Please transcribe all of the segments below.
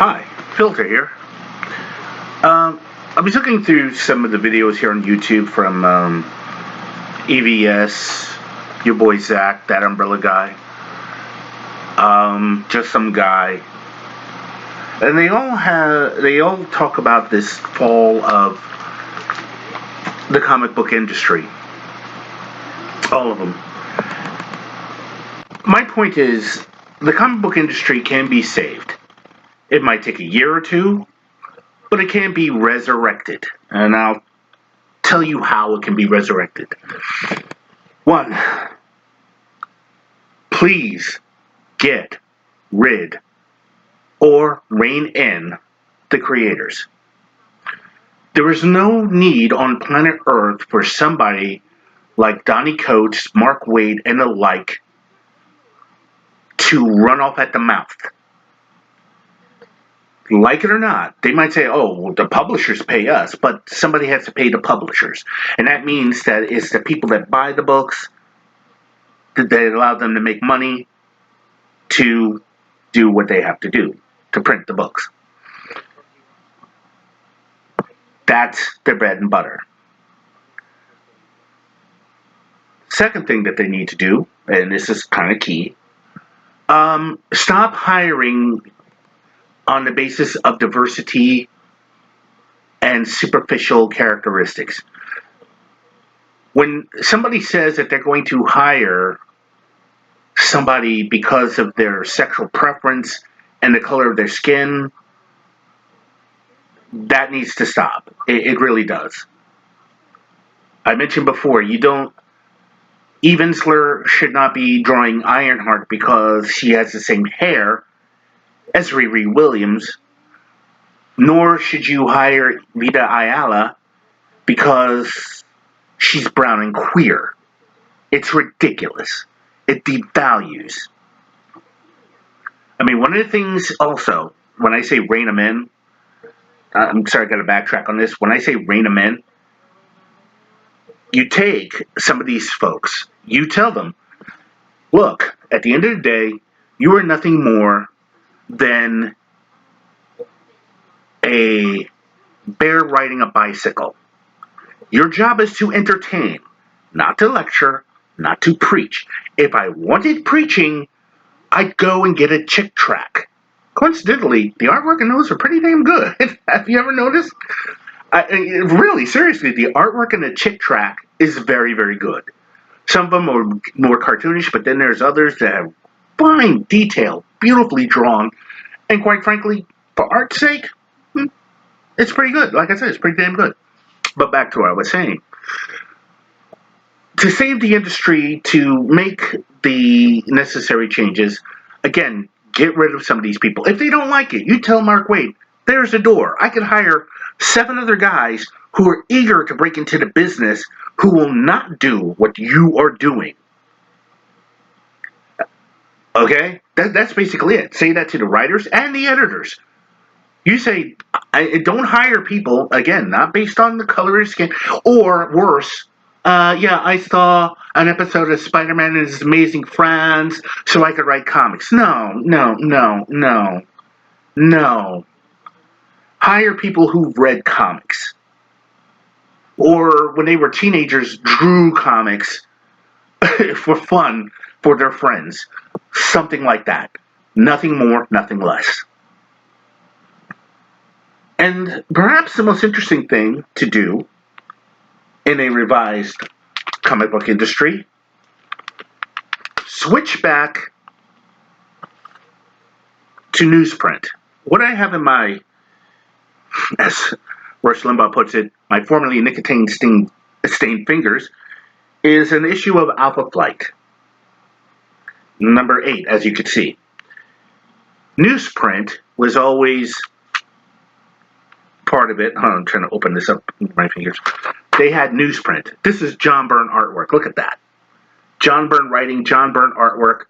Hi, Filter here. I was looking through some of the videos here on YouTube from EVS, your boy Zach, that umbrella guy, just some guy, and they all talk about this fall of the comic book industry. All of them. My point is, the comic book industry can be saved. It might take a year or two, but it can be resurrected. And I'll tell you how it can be resurrected. One, please get rid or rein in the creators. There is no need on planet Earth for somebody like Donnie Coates, Mark Waid, and the like to run off at the mouth. Like it or not, they might say, oh, well, the publishers pay us, but somebody has to pay the publishers. And that means that it's the people that buy the books, that they allow them to make money to do what they have to do, to print the books. That's their bread and butter. Second thing that they need to do, and this is kind of key, stop hiring on the basis of diversity and superficial characteristics. When somebody says that they're going to hire somebody because of their sexual preference and the color of their skin, that needs to stop. It really does. I mentioned before, Evensler should not be drawing Ironheart because she has the same hair as Riri Williams, nor should you hire Vita Ayala because she's brown and queer. It's ridiculous. It devalues. I mean, one of the things also, when I say rein them in, I'm sorry, I got to backtrack on this. When I say rein them in, you take some of these folks, you tell them, look, at the end of the day, you are nothing more than a bear riding a bicycle. Your job is to entertain, not to lecture, not to preach. If I wanted preaching, I'd go and get a chick track. Coincidentally, the artwork in those are pretty damn good. Have you ever noticed? Really, seriously, the artwork in the chick track is very, very good. Some of them are more cartoonish, but then there's others that have fine detail, beautifully drawn, and quite frankly, for art's sake, it's pretty good. Like I said, it's pretty damn good. But back to what I was saying. To save the industry, to make the necessary changes, again, get rid of some of these people. If they don't like it, you tell Mark Waid, there's the door. I could hire 7 other guys who are eager to break into the business who will not do what you are doing. Okay? That's basically it. Say that to the writers and the editors. You say, don't hire people, again, not based on the color of skin, or worse, I saw an episode of Spider-Man and His Amazing Friends, so I could write comics. No. Hire people who've read comics. Or when they were teenagers, drew comics for fun for their friends. Something like that. Nothing more, nothing less. And perhaps the most interesting thing to do in a revised comic book industry, switch back to newsprint. What I have in my, as Rush Limbaugh puts it, my formerly nicotine-stained fingers, is an issue of Alpha Flight. Number 8, as you can see. Newsprint was always part of it. I'm trying to open this up with my fingers. They had newsprint. This is John Byrne artwork. Look at that. John Byrne writing, John Byrne artwork.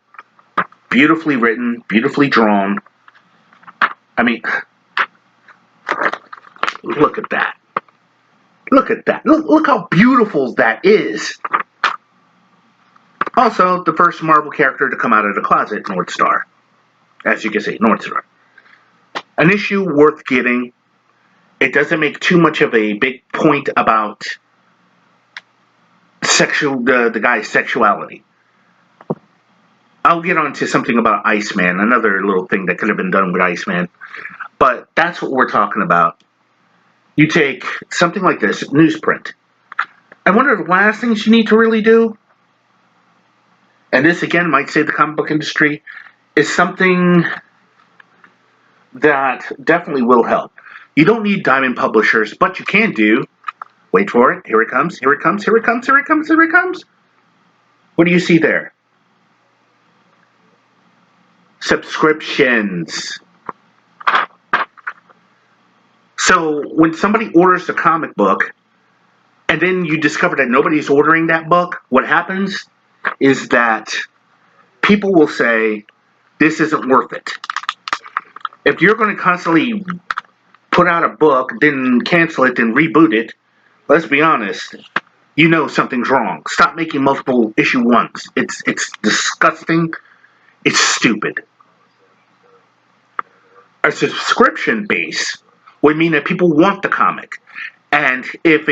Beautifully written, beautifully drawn. I mean, look at that. Look at that. Look how beautiful that is. Also, the first Marvel character to come out of the closet, North Star. As you can see, North Star. an issue worth getting. It doesn't make too much of a big point about the guy's sexuality. I'll get on to something about Iceman, another little thing that could have been done with Iceman. But that's what we're talking about. You take something like this, newsprint. And one of the last things you need to really do, and this again might save the comic book industry, is something that definitely will help. You don't need diamond publishers, but you can do, wait for it, here it comes, here it comes, here it comes, here it comes, here it comes. What do you see there? Subscriptions. So when somebody orders a comic book, and then you discover that nobody's ordering that book, what happens is that people will say, this isn't worth it. If you're going to constantly put out a book, then cancel it, then reboot it, let's be honest, you know something's wrong. Stop making multiple issue ones. It's disgusting. It's stupid. A subscription base would mean that people want the comic. And if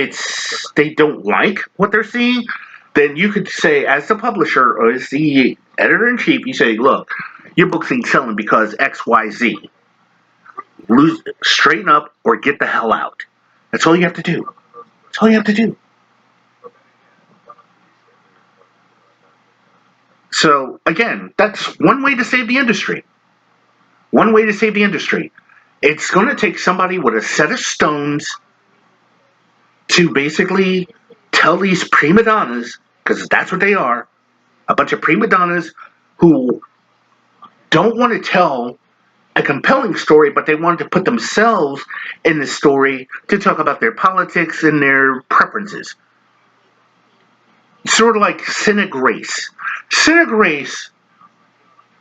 they don't like what they're seeing, then you could say, as the publisher or as the editor-in-chief, you say, look, your book's ain't selling because X, Y, Z. Straighten up or get the hell out. That's all you have to do. That's all you have to do. So, again, that's one way to save the industry. One way to save the industry. It's going to take somebody with a set of stones to basically tell these prima donnas, because that's what they are, a bunch of prima donnas who don't want to tell a compelling story, but they want to put themselves in the story to talk about their politics and their preferences. Sort of like Cynic Grace. Cynic Grace,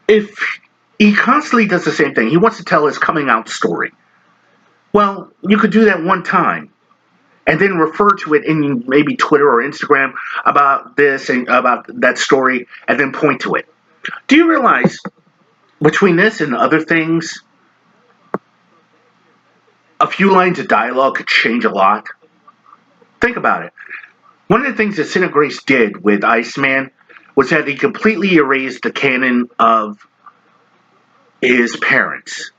if he constantly does the same thing, he wants to tell his coming out story. Well, you could do that one time and then refer to it in maybe Twitter or Instagram about this and about that story and then point to it. Do you realize between this and other things, a few lines of dialogue could change a lot? Think about it. One of the things that Cynic Grace did with Iceman was that he completely erased the canon of his parents.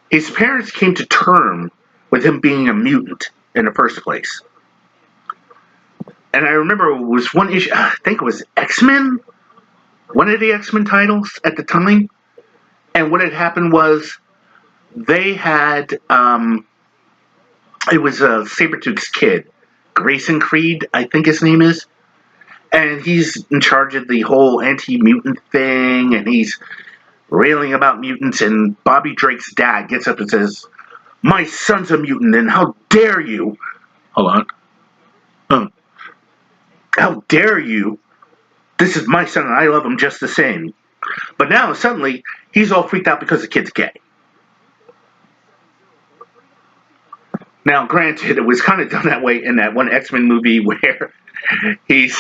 His parents came to term with him being a mutant in the first place. And I remember it was one issue, I think it was X-Men, one of the X-Men titles at the time. And what had happened was they had, it was Sabretooth's kid, Grayson Creed, I think his name is. And he's in charge of the whole anti-mutant thing, and he's railing about mutants, and Bobby Drake's dad gets up and says, my son's a mutant, and how dare you? Hold on. How dare you? This is my son, and I love him just the same. But now, suddenly, he's all freaked out because the kid's gay. Now, granted, it was kind of done that way in that one X-Men movie where he's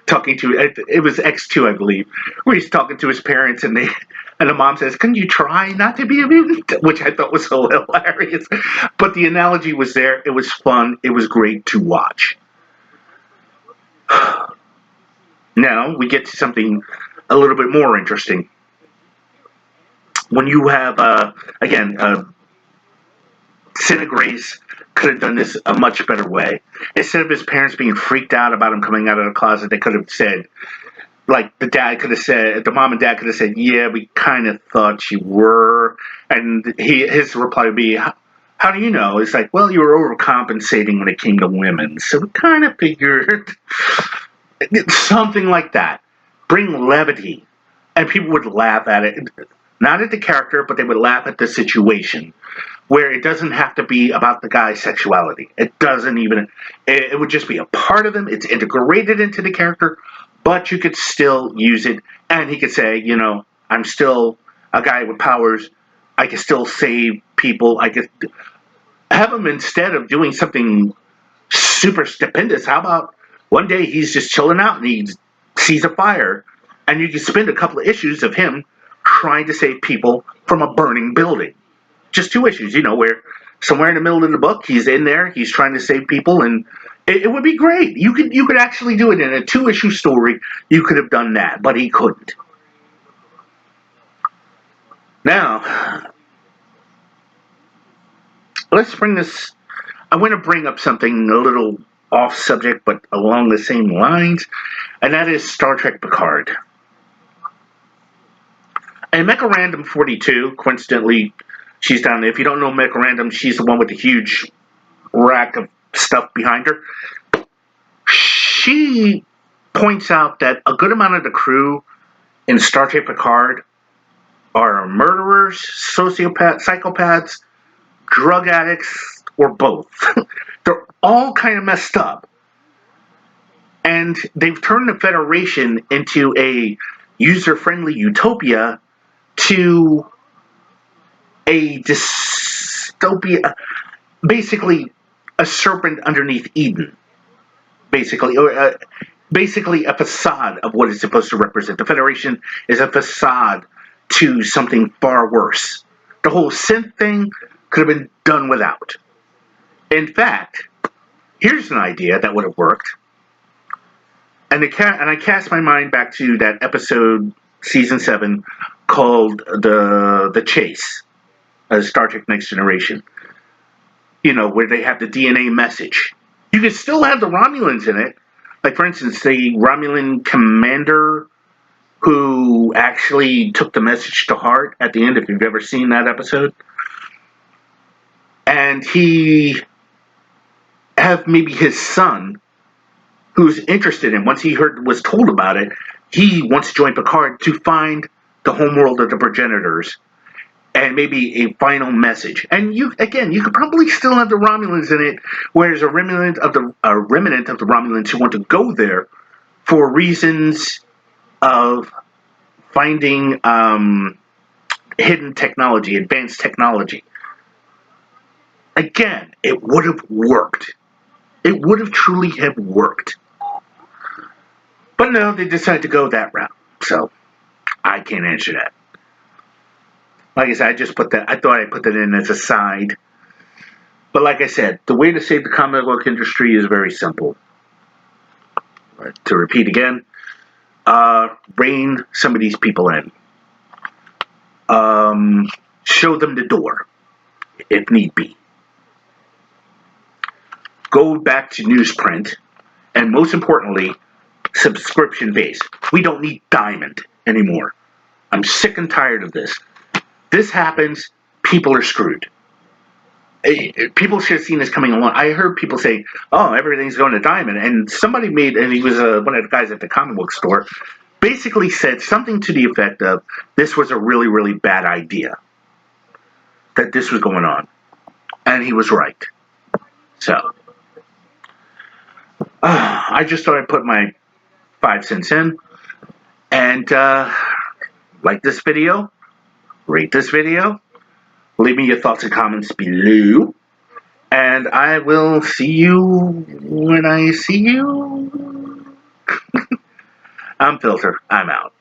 talking to, it was X2, I believe, where he's talking to his parents, and the mom says, couldn't you try not to be a mutant? Which I thought was so hilarious. But the analogy was there. It was fun. It was great to watch. Now, we get to something a little bit more interesting. When you have, Cynic Grace could have done this a much better way. Instead of his parents being freaked out about him coming out of the closet, they could have said, like the mom and dad could have said, yeah, we kind of thought you were. And his reply would be, how do you know? It's like, well, you were overcompensating when it came to women. So we kind of figured something like that. Bring levity. And people would laugh at it. Not at the character, but they would laugh at the situation. Where it doesn't have to be about the guy's sexuality. It doesn't even, it would just be a part of him. It's integrated into the character, but you could still use it. And he could say, you know, I'm still a guy with powers. I can still save people. I could have him, instead of doing something super stupendous, how about one day he's just chilling out and he sees a fire, and you can spend a couple of issues of him trying to save people from a burning building. just 2 issues, where somewhere in the middle of the book, he's in there, he's trying to save people, and it would be great. You could actually do it in a 2-issue story. You could have done that, but he couldn't. Now, let's bring this. I want to bring up something a little off subject, but along the same lines, and that is Star Trek Picard. And Mecha Random 42, coincidentally, she's down there. If you don't know Mecha Random, she's the one with the huge rack of stuff behind her. She points out that a good amount of the crew in Star Trek Picard are murderers, sociopaths, psychopaths, drug addicts, or both. They're all kind of messed up. And they've turned the Federation into a user-friendly utopia to a dystopia, basically a serpent underneath Eden, basically, or basically a facade of what it's supposed to represent. The Federation is a facade to something far worse. The whole synth thing could have been done without. In fact, here's an idea that would have worked. And I cast my mind back to that episode, season 7, called the Chase, Star Trek Next Generation. Where they have the DNA message. You could still have the Romulans in it. Like, for instance, the Romulan commander who actually took the message to heart at the end, if you've ever seen that episode. And he have maybe his son, who's interested in, once he was told about it, he wants to join Picard to find the homeworld of the progenitors and maybe a final message. And you could probably still have the Romulans in it, where there's a remnant of the Romulans who want to go there for reasons of finding hidden technology, advanced technology. Again, it would have worked. It would have truly have worked. But no, they decided to go that route. So, I can't answer that. Like I said, I thought I'd put that in as a side. But like I said, the way to save the comic book industry is very simple. To repeat again, rein some of these people in. Show them the door, if need be. Go back to newsprint, and most importantly, subscription-based. We don't need Diamond anymore. I'm sick and tired of this. This happens, people are screwed. People should have seen this coming along. I heard people say, "Oh, everything's going to Diamond," and somebody and he was one of the guys at the comic book store, basically said something to the effect of, "This was a really, really bad idea that this was going on," and he was right. So, I just thought I'd put my 5 cents in, and like this video, rate this video, leave me your thoughts and comments below, and I will see you when I see you. I'm Filter. I'm out.